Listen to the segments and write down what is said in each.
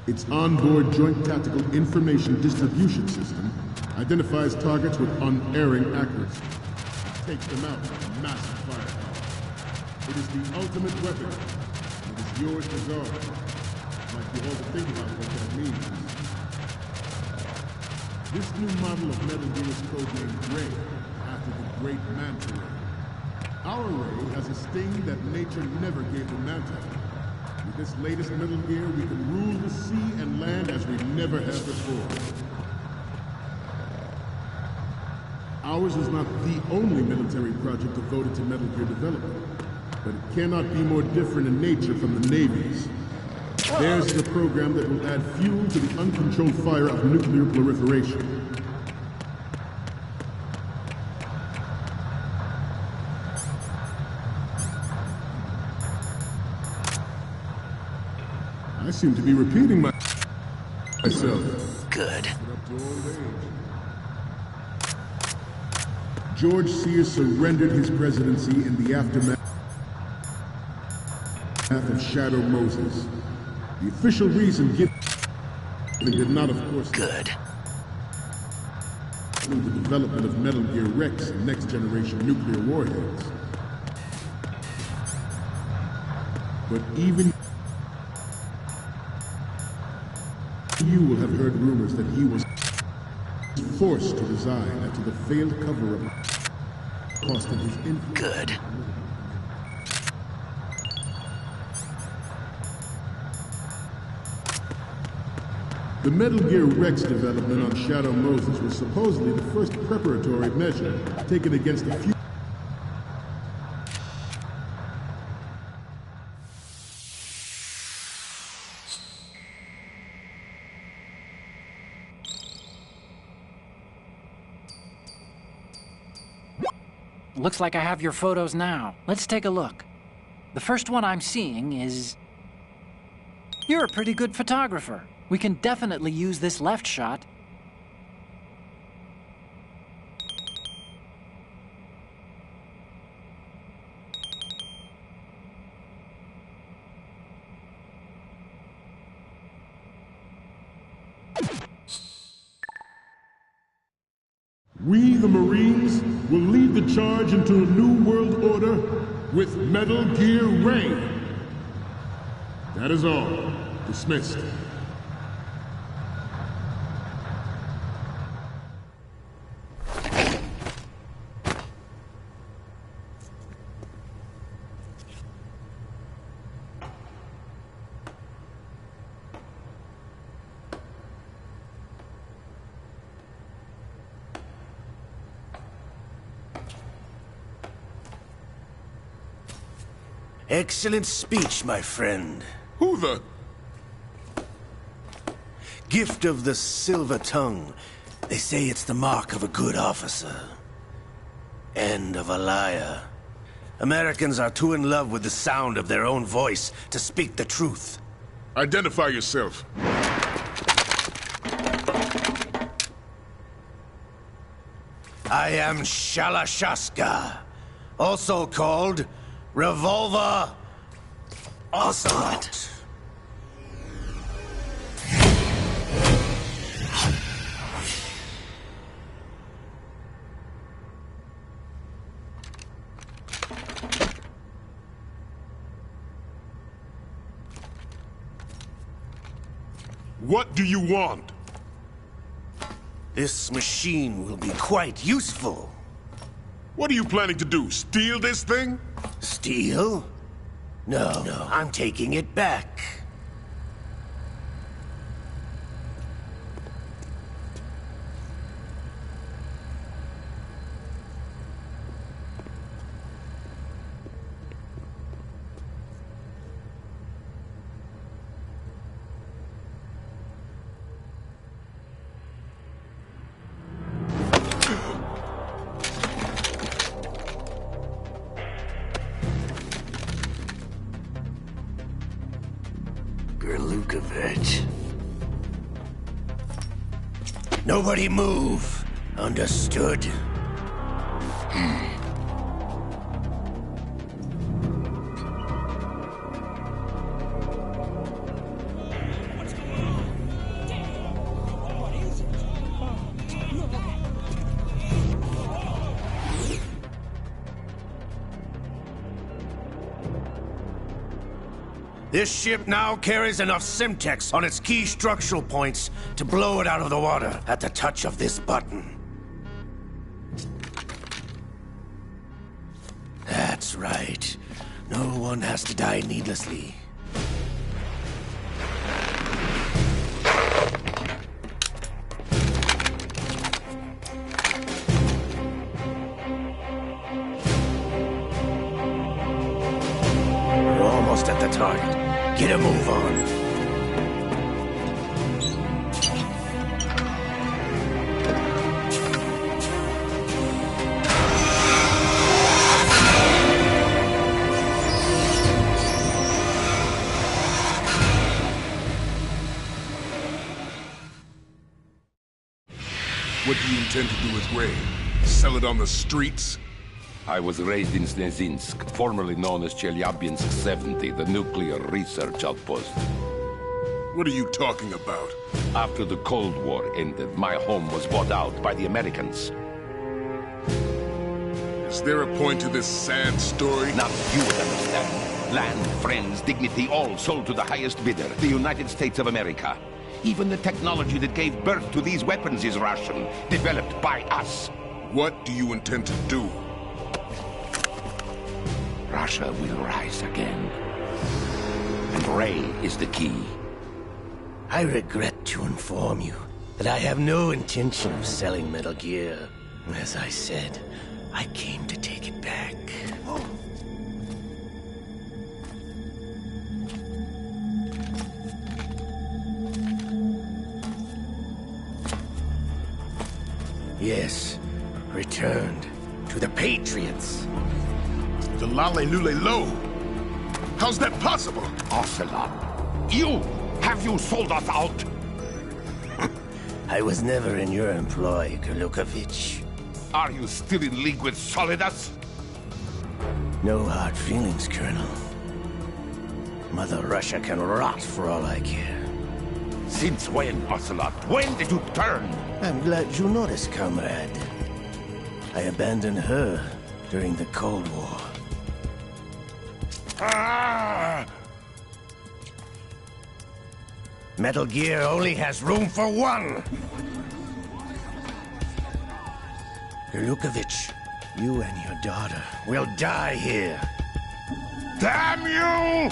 Its onboard Joint Tactical Information Distribution System identifies targets with unerring accuracy. It takes them out with massive firepower. It is the ultimate weapon, and it is yours to guard. Like you all to think about what that means. This new model of Metal Gear is codenamed Ray, after the Great Manta Ray. Our Ray has a sting that nature never gave the Manta. With this latest Metal Gear, we can rule the sea and land as we never have before. Ours is not the only military project devoted to Metal Gear development, but it cannot be more different in nature from the Navy's. Theirs is a program that will add fuel to the uncontrolled fire of nuclear proliferation. I seem to be repeating myself. Good. George Sears surrendered his presidency in the aftermath of Shadow Moses. The official reason given did not, of course, good. Include the development of Metal Gear Rex and next-generation nuclear warheads. But even you will have heard rumors that he was forced to resign after the failed cover-up costing his influence. Good. The Metal Gear Rex development on Shadow Moses was supposedly the first preparatory measure taken against the few. Looks like I have your photos now. Let's take a look. The first one I'm seeing is... You're a pretty good photographer. We can definitely use this left shot. We, the Marines, will lead the charge into a new world order with Metal Gear Ray. That is all. Dismissed. Excellent speech, my friend. Who the... Gift of the silver tongue. They say it's the mark of a good officer. And of a liar. Americans are too in love with the sound of their own voice to speak the truth. Identify yourself. I am Shalashaska, also called Revolver Ocelot. What do you want? This machine will be quite useful. What are you planning to do? Steal this thing? Steal? No, I'm taking it back. Nobody move. Understood? This ship now carries enough Simtex on its key structural points to blow it out of the water at the touch of this button. That's right. No one has to die needlessly. We're almost at the target. Get a move on. What do you intend to do with Ray? Sell it on the streets? I was raised in Snezinsk, formerly known as Chelyabinsk 70, the nuclear research outpost. What are you talking about? After the Cold War ended, my home was bought out by the Americans. Is there a point to this sad story? Now you would understand. Land, friends, dignity, all sold to the highest bidder, the United States of America. Even the technology that gave birth to these weapons is Russian, developed by us. What do you intend to do? Russia will rise again. And Ray is the key. I regret to inform you that I have no intention of selling Metal Gear. As I said, I came to take it back. Yes, returned to the Patriots. The Lale Lule Lo? How's that possible? Ocelot, you! Have you sold us out? I was never in your employ, Kurlukovich. Are you still in league with Solidus? No hard feelings, Colonel. Mother Russia can rot for all I care. Since when, Ocelot? When did you turn? I'm glad you noticed, comrade. I abandoned her during the Cold War. Ah! Metal Gear only has room for one! Kurlukovich, you and your daughter will die here. Damn you!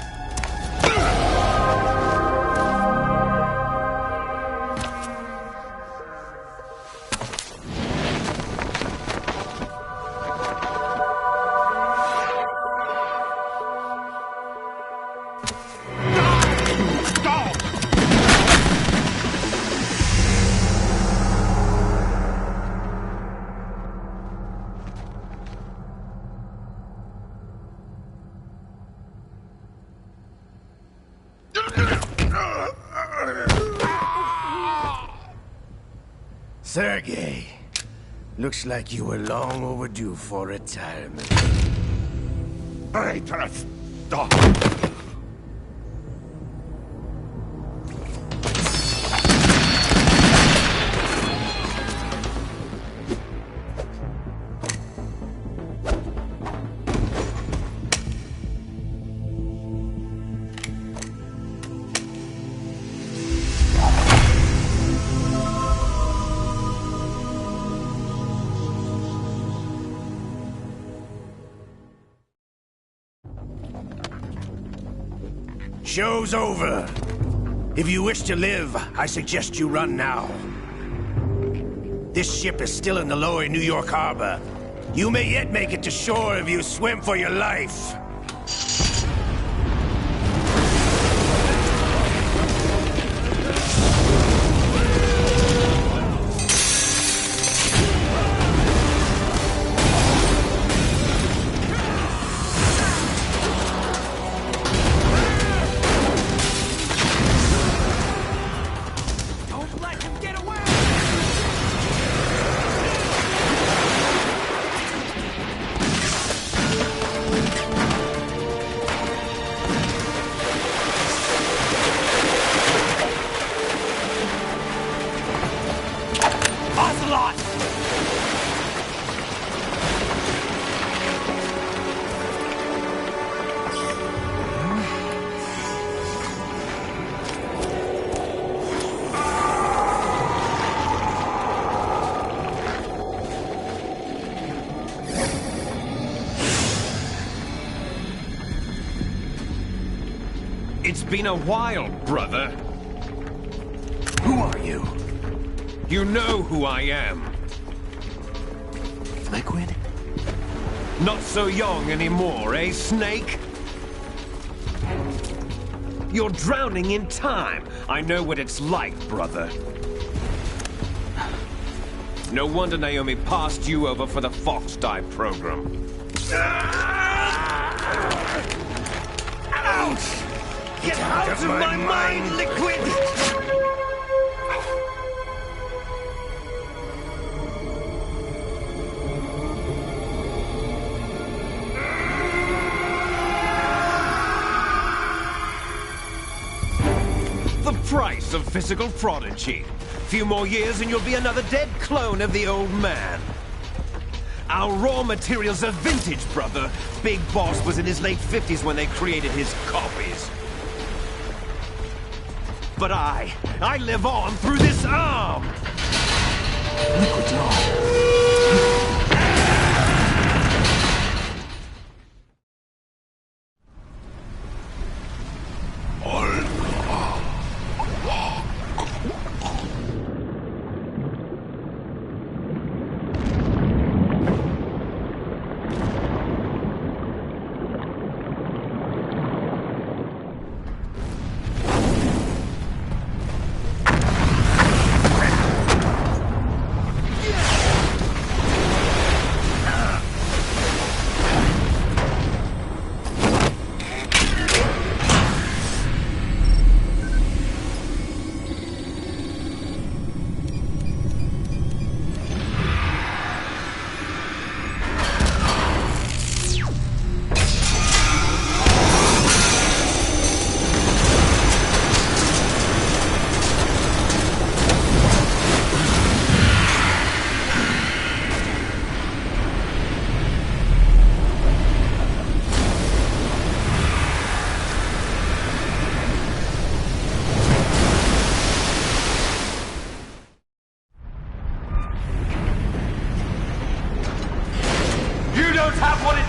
Sergei, looks like you were long overdue for retirement. Traitorous dog! Show's over. If you wish to live, I suggest you run now. This ship is still in the lower New York harbor. You may yet make it to shore if you swim for your life. It's been a while, brother. Who are you? You know who I am. Liquid? Not so young anymore, eh, Snake? You're drowning in time. I know what it's like, brother. No wonder Naomi passed you over for the Fox Dive program. Ouch! Get out of my mind, Liquid! The price of physical prodigy. Few more years and you'll be another dead clone of the old man. Our raw materials are vintage, brother. Big Boss was in his late 50s when they created his copies. But I live on through this arm! Liquid's on.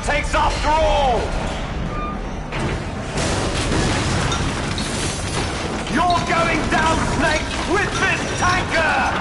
Takes after all! You're going down, Snake, with this tanker!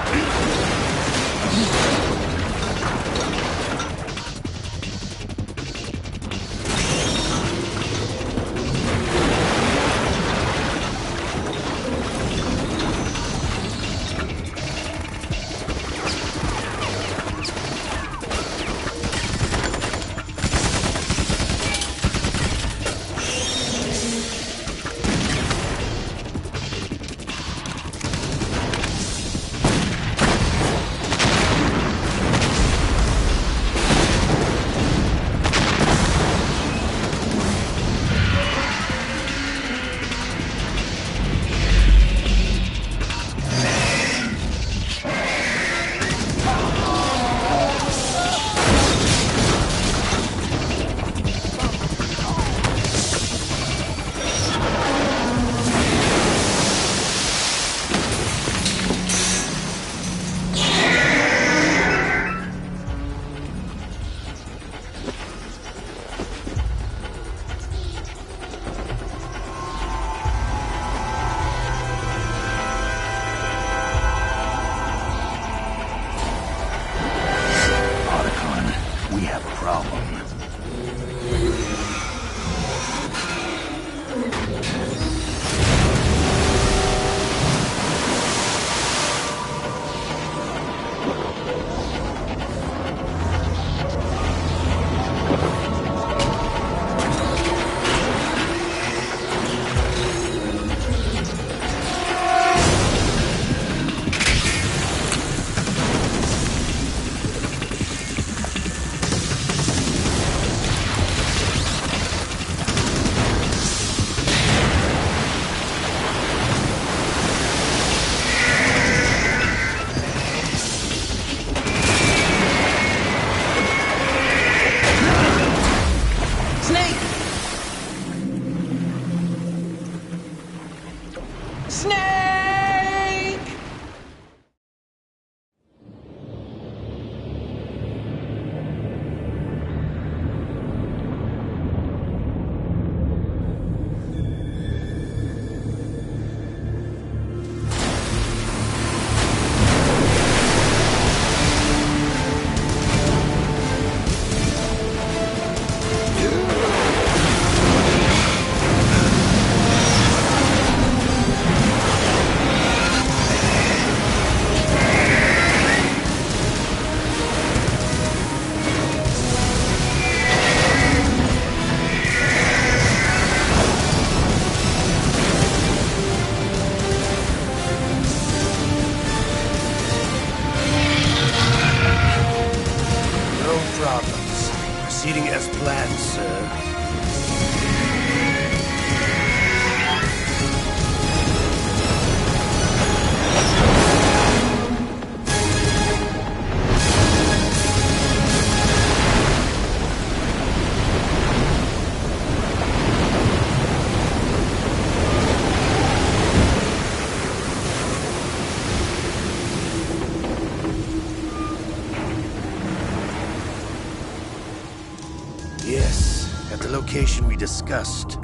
location we discussed.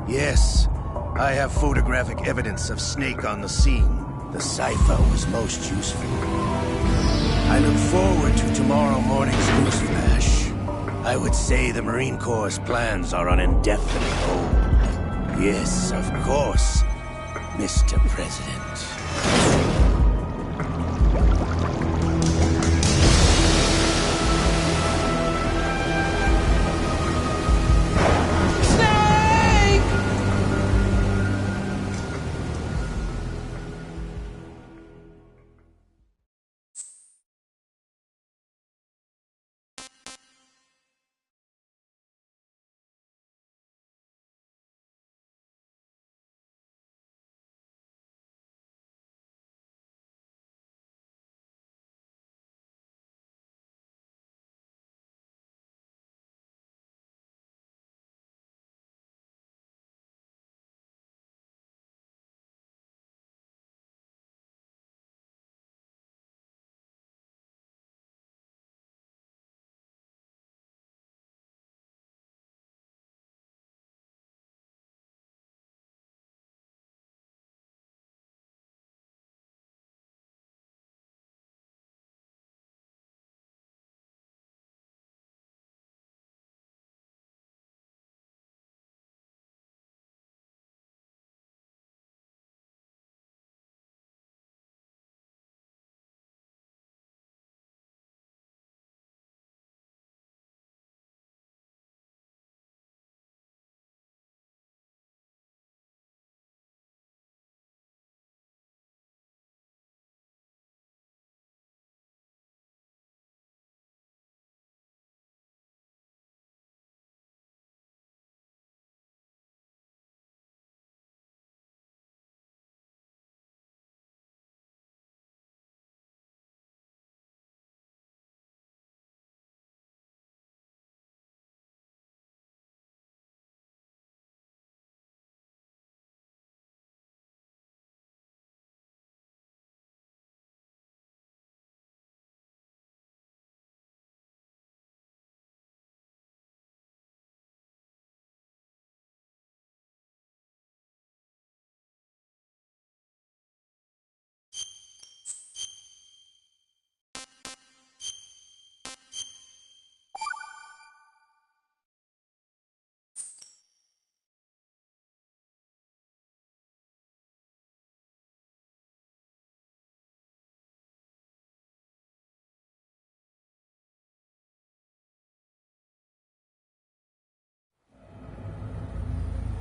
Yes, I have photographic evidence of Snake on the scene. The cipher was most useful. I look forward to tomorrow morning's news flash. I would say the Marine Corps' plans are on indefinite hold. Yes, of course, Mr. President.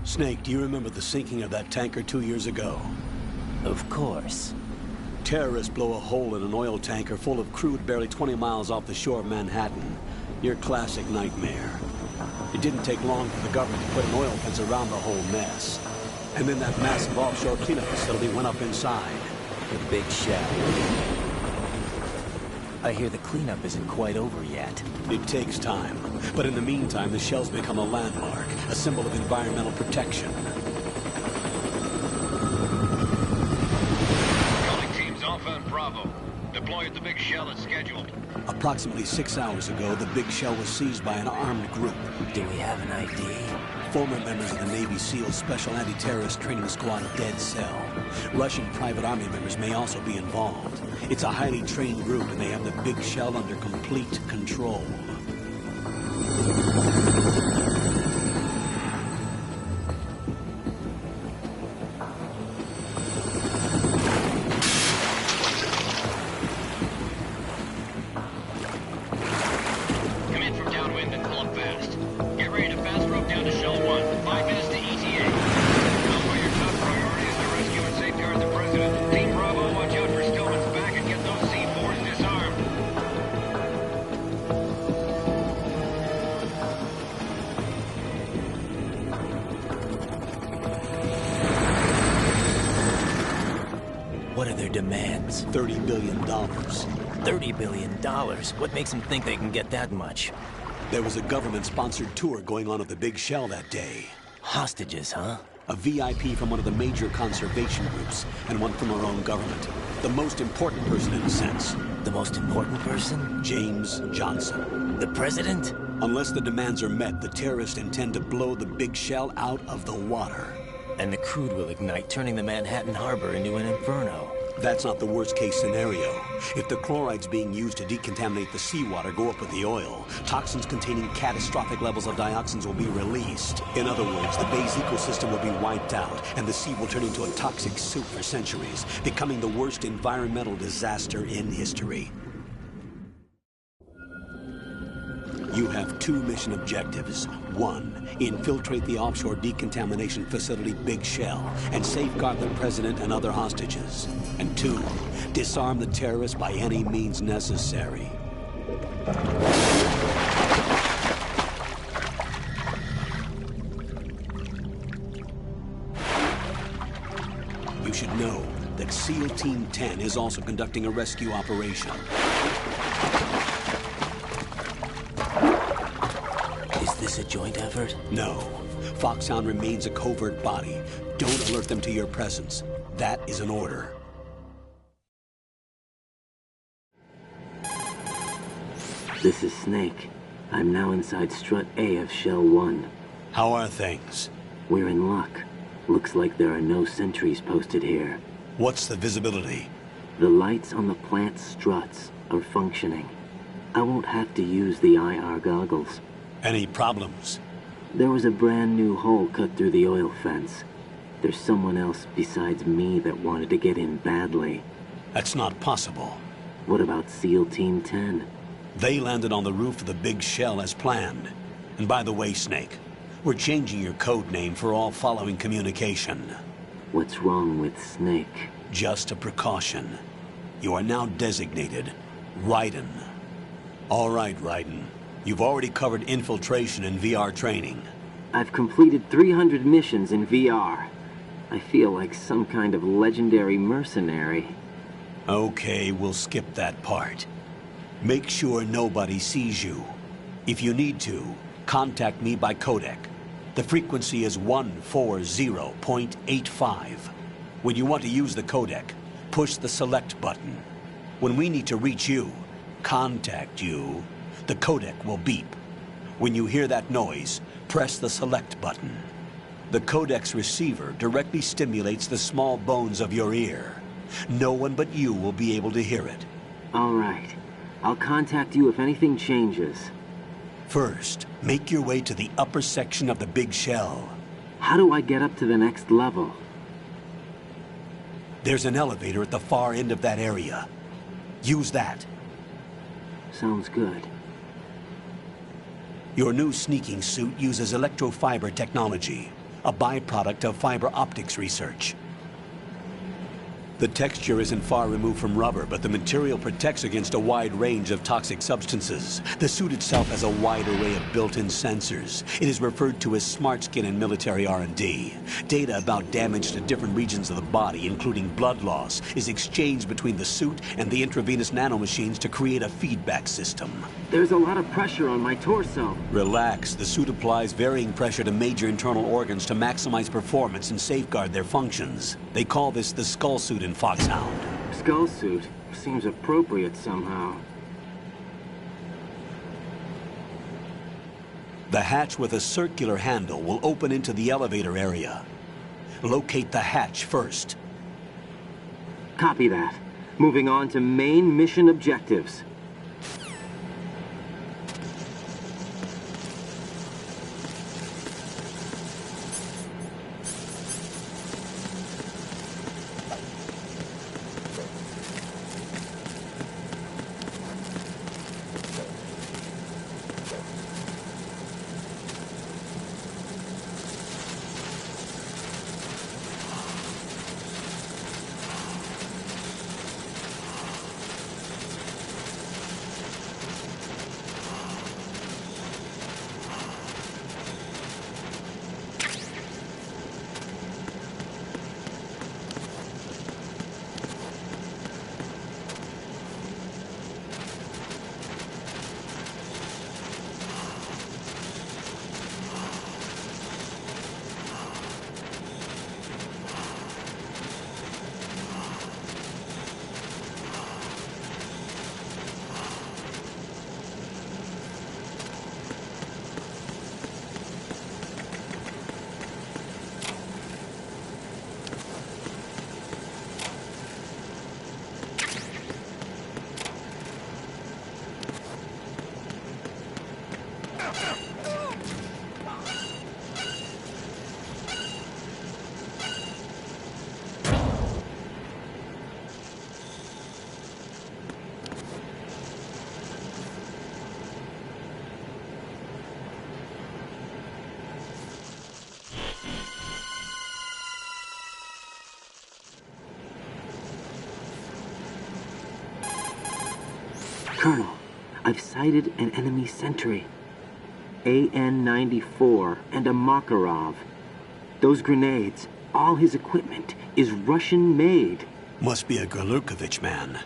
Snake, do you remember the sinking of that tanker 2 years ago? Of course. Terrorists blow a hole in an oil tanker full of crude barely 20 miles off the shore of Manhattan. Your classic nightmare. It didn't take long for the government to put an oil fence around the whole mess. And then that massive offshore cleanup facility went up inside. The big shell. I hear the cleanup isn't quite over yet. It takes time. But in the meantime, the shell's become a landmark, a symbol of environmental protection. Calling teams Alpha and Bravo. Deploy at the big shell as scheduled. Approximately 6 hours ago, the big shell was seized by an armed group. Do we have an ID? Former members of the Navy SEALs Special Anti-Terrorist Training Squad Dead Cell. Russian private army members may also be involved. It's a highly trained group, and they have the big shell under complete control. Come in from downwind and pull up fast. Get ready to fast rope down to Shell 1. 5 minutes to ETA. Alpha, your top priority is to rescue and safeguard the President. Team Bravo, watch out for Stillman's back and get those C4s disarmed. What are their demands? $30 billion. $30 billion? What makes them think they can get that much? There was a government-sponsored tour going on at the big shell that day. Hostages, huh? A VIP from one of the major conservation groups, and one from our own government. The most important person in a sense. The most important person? James Johnson. The president? Unless the demands are met, the terrorists intend to blow the big shell out of the water. And the crude will ignite, turning the Manhattan Harbor into an inferno. That's not the worst-case scenario. If the chlorides being used to decontaminate the seawater go up with the oil, toxins containing catastrophic levels of dioxins will be released. In other words, the bay's ecosystem will be wiped out, and the sea will turn into a toxic soup for centuries, becoming the worst environmental disaster in history. You have 2 mission objectives. 1, infiltrate the offshore decontamination facility Big Shell and safeguard the president and other hostages. And 2, disarm the terrorists by any means necessary. You should know that SEAL Team 10 is also conducting a rescue operation. Is this a joint effort? No. Foxhound remains a covert body. Don't alert them to your presence. That is an order. This is Snake. I'm now inside Strut A of Shell 1. How are things? We're in luck. Looks like there are no sentries posted here. What's the visibility? The lights on the plant struts are functioning. I won't have to use the IR goggles. Any problems? There was a brand new hole cut through the oil fence. There's someone else besides me that wanted to get in badly. That's not possible. What about SEAL Team 10? They landed on the roof of the Big Shell as planned. And by the way, Snake, we're changing your code name for all following communication. What's wrong with Snake? Just a precaution. You are now designated Raiden. All right, Raiden. You've already covered infiltration and VR training. I've completed 300 missions in VR. I feel like some kind of legendary mercenary. Okay, we'll skip that part. Make sure nobody sees you. If you need to, contact me by codec. The frequency is 140.85. When you want to use the codec, push the select button. When we need to reach you, contact you, the codec will beep. When you hear that noise, press the select button. The codec's receiver directly stimulates the small bones of your ear. No one but you will be able to hear it. All right. I'll contact you if anything changes. First, make your way to the upper section of the Big Shell. How do I get up to the next level? There's an elevator at the far end of that area. Use that. Sounds good. Your new sneaking suit uses electrofiber technology, a byproduct of fiber optics research. The texture isn't far removed from rubber, but the material protects against a wide range of toxic substances. The suit itself has a wide array of built-in sensors. It is referred to as smart skin in military R&D. Data about damage to different regions of the body, including blood loss, is exchanged between the suit and the intravenous nanomachines to create a feedback system. There's a lot of pressure on my torso. Relax. The suit applies varying pressure to major internal organs to maximize performance and safeguard their functions. They call this the skull suit in Foxhound. Skull suit seems appropriate somehow. The hatch with a circular handle will open into the elevator area. Locate the hatch first. Copy that. Moving on to main mission objectives. Colonel, I've sighted an enemy sentry. AN-94 and a Makarov. Those grenades, all his equipment, is Russian-made. Must be a Gerlukovich man.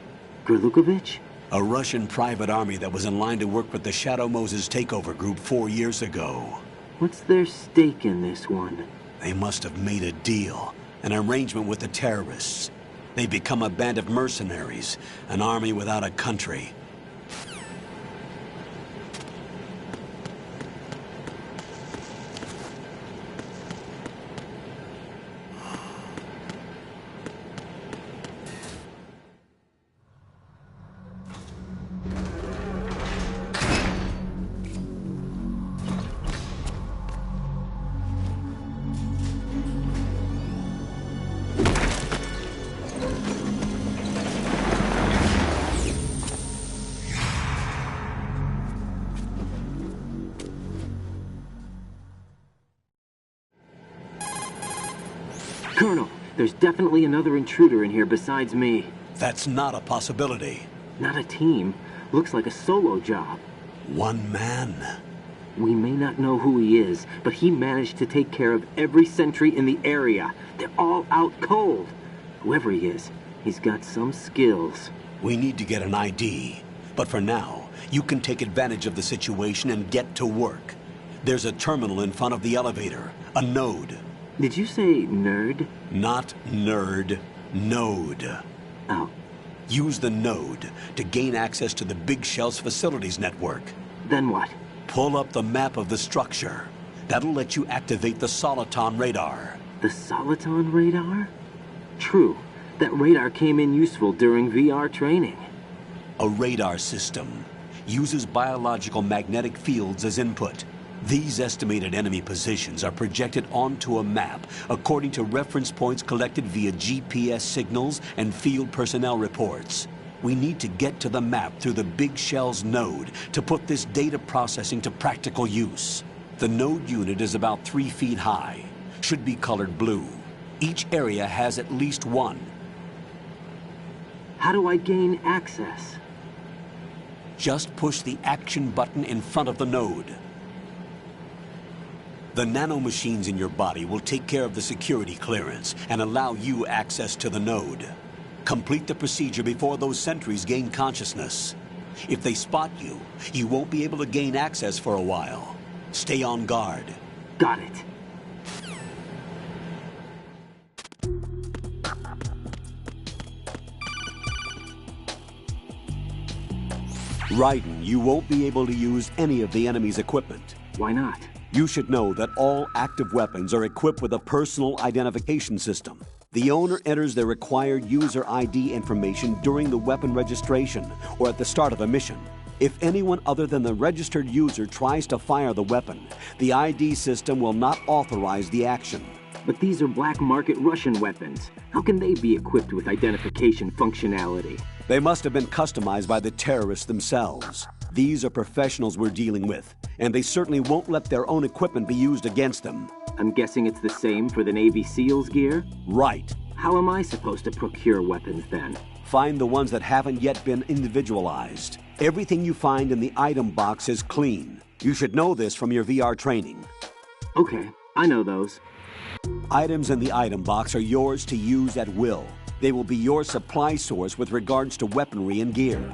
Gerlukovich? A Russian private army that was in line to work with the Shadow Moses takeover group 4 years ago. What's their stake in this one? They must have made a deal, an arrangement with the terrorists. They become a band of mercenaries, an army without a country. Colonel, there's definitely another intruder in here besides me. That's not a possibility. Not a team. Looks like a solo job. One man. We may not know who he is, but he managed to take care of every sentry in the area. They're all out cold. Whoever he is, he's got some skills. We need to get an ID. But for now, you can take advantage of the situation and get to work. There's a terminal in front of the elevator. A node. Did you say nerd? Not nerd. Node. Oh. Use the node to gain access to the Big Shell's facilities network. Then what? Pull up the map of the structure. That'll let you activate the Soliton radar. The Soliton radar? True. That radar came in useful during VR training. A radar system uses biological magnetic fields as input. These estimated enemy positions are projected onto a map according to reference points collected via GPS signals and field personnel reports. We need to get to the map through the Big Shell's node to put this data processing to practical use. The node unit is about 3 feet high, should be colored blue. Each area has at least one. How do I gain access? Just push the action button in front of the node. The nanomachines in your body will take care of the security clearance and allow you access to the node. Complete the procedure before those sentries gain consciousness. If they spot you, you won't be able to gain access for a while. Stay on guard. Got it. Raiden, you won't be able to use any of the enemy's equipment. Why not? You should know that all active weapons are equipped with a personal identification system. The owner enters their required user ID information during the weapon registration or at the start of a mission. If anyone other than the registered user tries to fire the weapon, the ID system will not authorize the action. But these are black market Russian weapons. How can they be equipped with identification functionality? They must have been customized by the terrorists themselves. These are professionals we're dealing with, and they certainly won't let their own equipment be used against them. I'm guessing it's the same for the Navy SEALs gear? Right. How am I supposed to procure weapons then? Find the ones that haven't yet been individualized. Everything you find in the item box is clean. You should know this from your VR training. Okay, I know those. Items in the item box are yours to use at will. They will be your supply source with regards to weaponry and gear.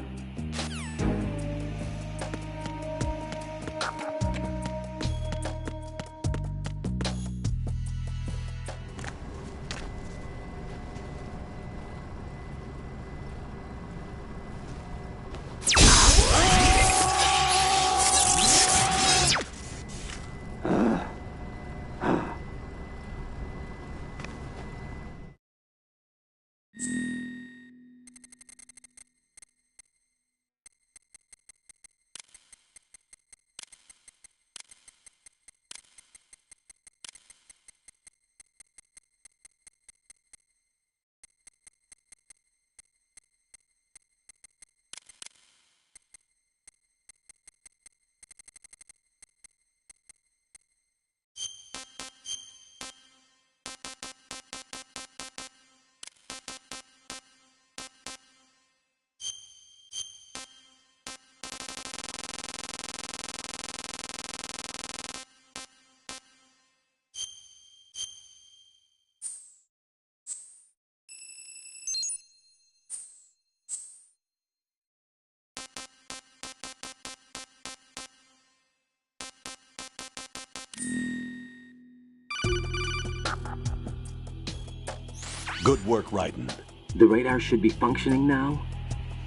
Good work, Raiden. The radar should be functioning now?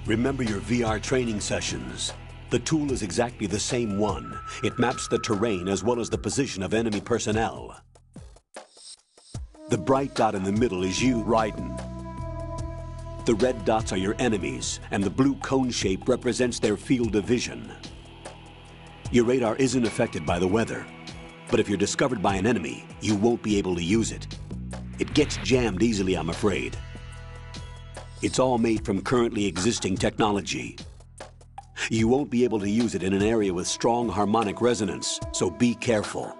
Remember your VR training sessions. The tool is exactly the same one. It maps the terrain as well as the position of enemy personnel. The bright dot in the middle is you, Raiden. The red dots are your enemies, and the blue cone shape represents their field of vision. Your radar isn't affected by the weather, but if you're discovered by an enemy, you won't be able to use it. It gets jammed easily, I'm afraid. It's all made from currently existing technology. You won't be able to use it in an area with strong harmonic resonance, so be careful.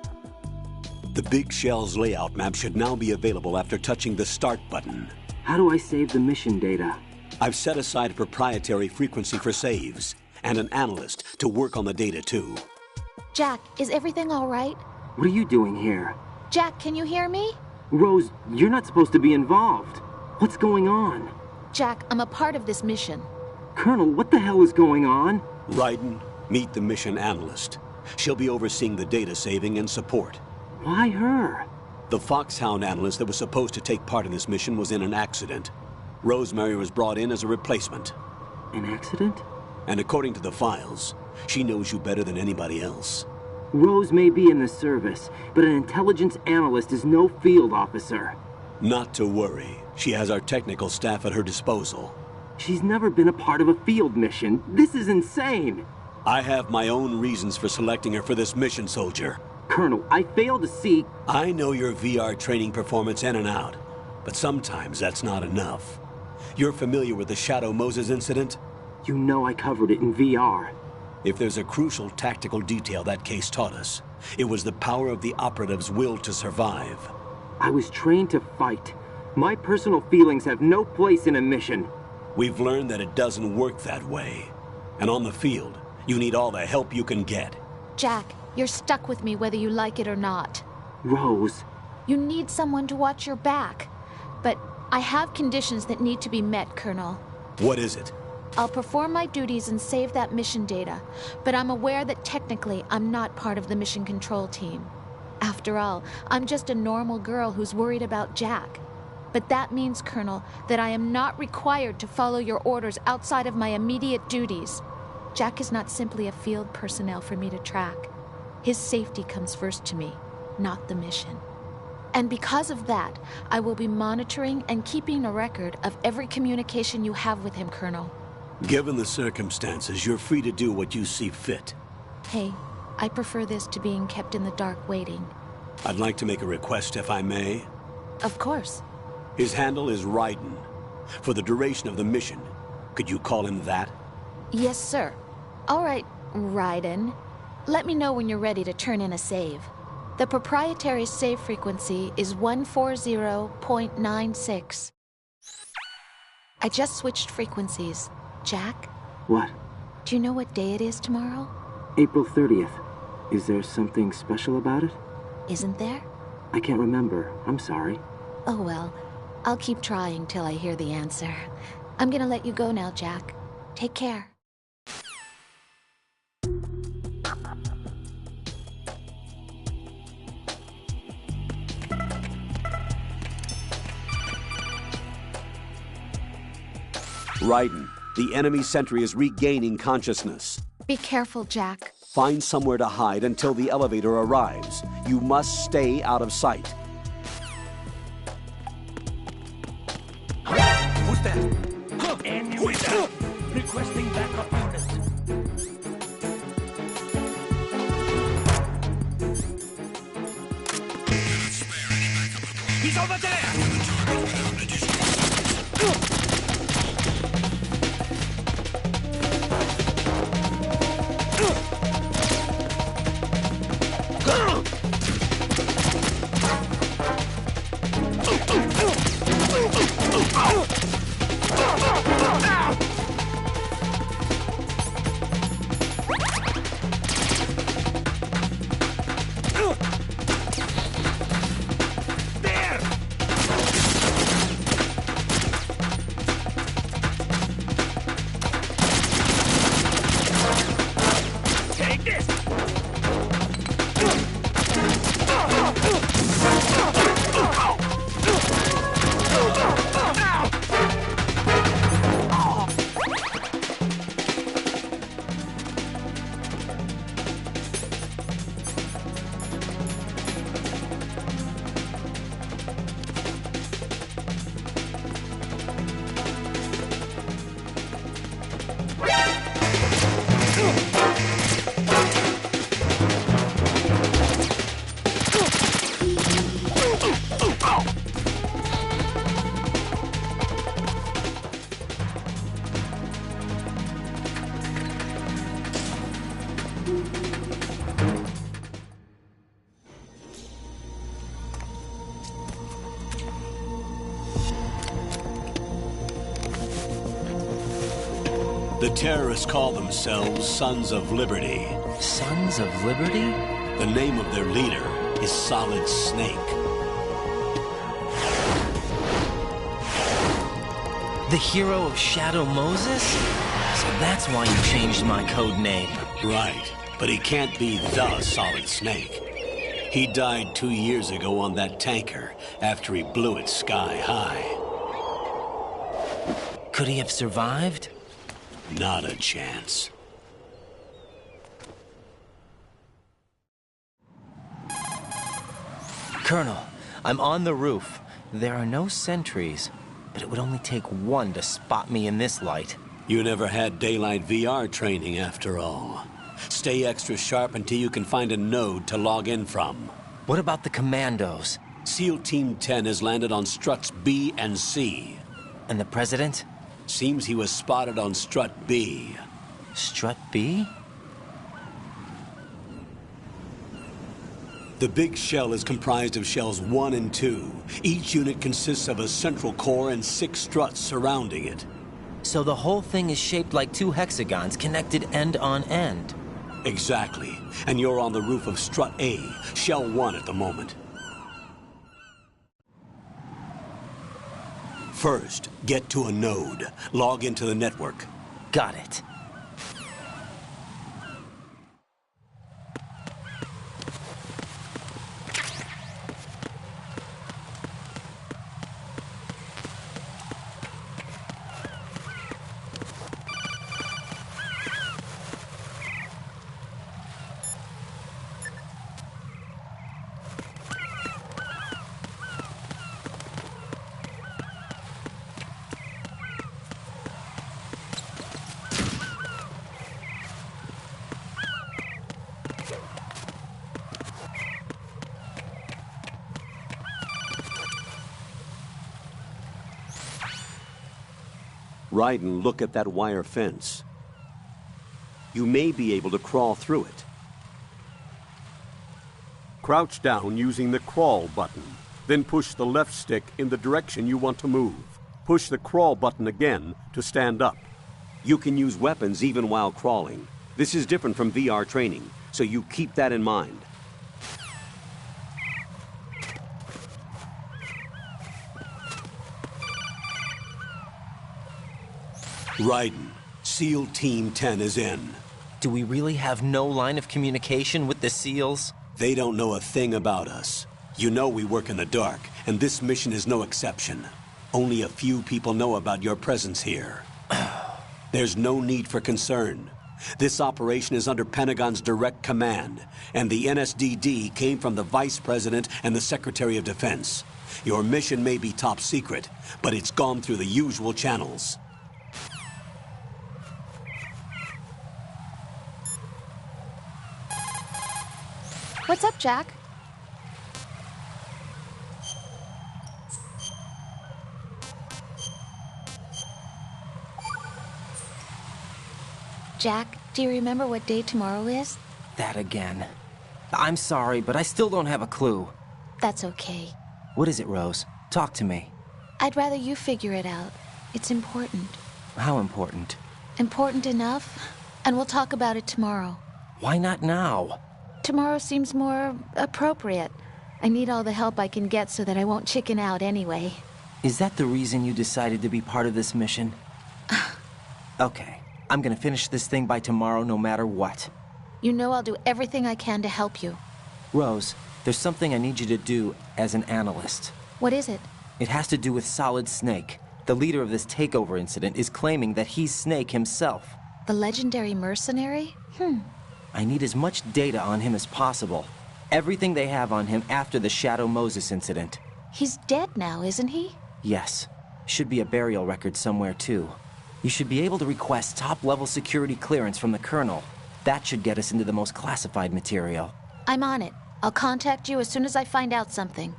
The Big Shell's layout map should now be available after touching the Start button. How do I save the mission data? I've set aside a proprietary frequency for saves, and an analyst to work on the data too. Jack, is everything all right? What are you doing here? Jack, can you hear me? Rose, you're not supposed to be involved. What's going on? Jack, I'm a part of this mission. Colonel, what the hell is going on? Raiden, meet the mission analyst. She'll be overseeing the data saving and support. Why her? The Foxhound analyst that was supposed to take part in this mission was in an accident. Rosemary was brought in as a replacement. An accident? And according to the files, she knows you better than anybody else. Rose may be in the service, but an intelligence analyst is no field officer. Not to worry. She has our technical staff at her disposal. She's never been a part of a field mission. This is insane. I have my own reasons for selecting her for this mission, soldier. Colonel, I fail to see... I know your VR training performance in and out, but sometimes that's not enough. You're familiar with the Shadow Moses incident? You know I covered it in VR. If there's a crucial tactical detail that case taught us, it was the power of the operative's will to survive. I was trained to fight. My personal feelings have no place in a mission. We've learned that it doesn't work that way. And on the field, you need all the help you can get. Jack, you're stuck with me whether you like it or not. Rose. You need someone to watch your back. But I have conditions that need to be met, Colonel. What is it? I'll perform my duties and save that mission data, but I'm aware that technically I'm not part of the mission control team. After all, I'm just a normal girl who's worried about Jack. But that means, Colonel, that I am not required to follow your orders outside of my immediate duties. Jack is not simply a field personnel for me to track. His safety comes first to me, not the mission. And because of that, I will be monitoring and keeping a record of every communication you have with him, Colonel. Given the circumstances, you're free to do what you see fit. Hey, I prefer this to being kept in the dark waiting. I'd like to make a request, if I may. Of course. His handle is Raiden. For the duration of the mission, could you call him that? Yes, sir. All right, Raiden. Let me know when you're ready to turn in a save. The proprietary save frequency is 140.96. I just switched frequencies. Jack? What? Do you know what day it is tomorrow? April 30th. Is there something special about it? Isn't there? I can't remember. I'm sorry. Oh well. I'll keep trying till I hear the answer. I'm gonna let you go now, Jack. Take care. Raiden, the enemy sentry is regaining consciousness. Be careful, Jack. Find somewhere to hide until the elevator arrives. You must stay out of sight. Who's that? Enemy down. Requesting backup units. He's over there! The terrorists call themselves Sons of Liberty. Sons of Liberty? The name of their leader is Solid Snake. The hero of Shadow Moses? So that's why you changed my code name. Right, but he can't be the Solid Snake. He died 2 years ago on that tanker after he blew it sky high. Could he have survived? Not a chance. Colonel, I'm on the roof. There are no sentries, but it would only take one to spot me in this light. You never had daylight VR training after all. Stay extra sharp until you can find a node to log in from. What about the commandos? SEAL Team 10 has landed on struts B and C. And the president? Seems he was spotted on strut B. Strut B? The big shell is comprised of shells 1 and 2. Each unit consists of a central core and 6 struts surrounding it. So the whole thing is shaped like 2 hexagons connected end on end. Exactly. And you're on the roof of strut A, shell 1 at the moment. First, get to a node. Log into the network. Got it. Ryden, look at that wire fence. You may be able to crawl through it. Crouch down using the crawl button. Then push the left stick in the direction you want to move. Push the crawl button again to stand up. You can use weapons even while crawling. This is different from VR training, so you keep that in mind. Ryden, SEAL Team 10 is in. Do we really have no line of communication with the SEALs? They don't know a thing about us. You know we work in the dark, and this mission is no exception. Only a few people know about your presence here. There's no need for concern. This operation is under Pentagon's direct command, and the NSDD came from the Vice President and the Secretary of Defense. Your mission may be top secret, but it's gone through the usual channels. What's up, Jack? Jack, do you remember what day tomorrow is? That again. I'm sorry, but I still don't have a clue. That's okay. What is it, Rose? Talk to me. I'd rather you figure it out. It's important. How important? Important enough, and we'll talk about it tomorrow. Why not now? Tomorrow seems more appropriate. I need all the help I can get so that I won't chicken out anyway. Is that the reason you decided to be part of this mission? Okay, I'm gonna finish this thing by tomorrow no matter what. You know I'll do everything I can to help you. Rose, there's something I need you to do as an analyst. What is it? It has to do with Solid Snake. The leader of this takeover incident is claiming that he's Snake himself. The legendary mercenary? I need as much data on him as possible. Everything they have on him after the Shadow Moses incident. He's dead now, isn't he? Yes. Should be a burial record somewhere, too. You should be able to request top-level security clearance from the Colonel. That should get us into the most classified material. I'm on it. I'll contact you as soon as I find out something.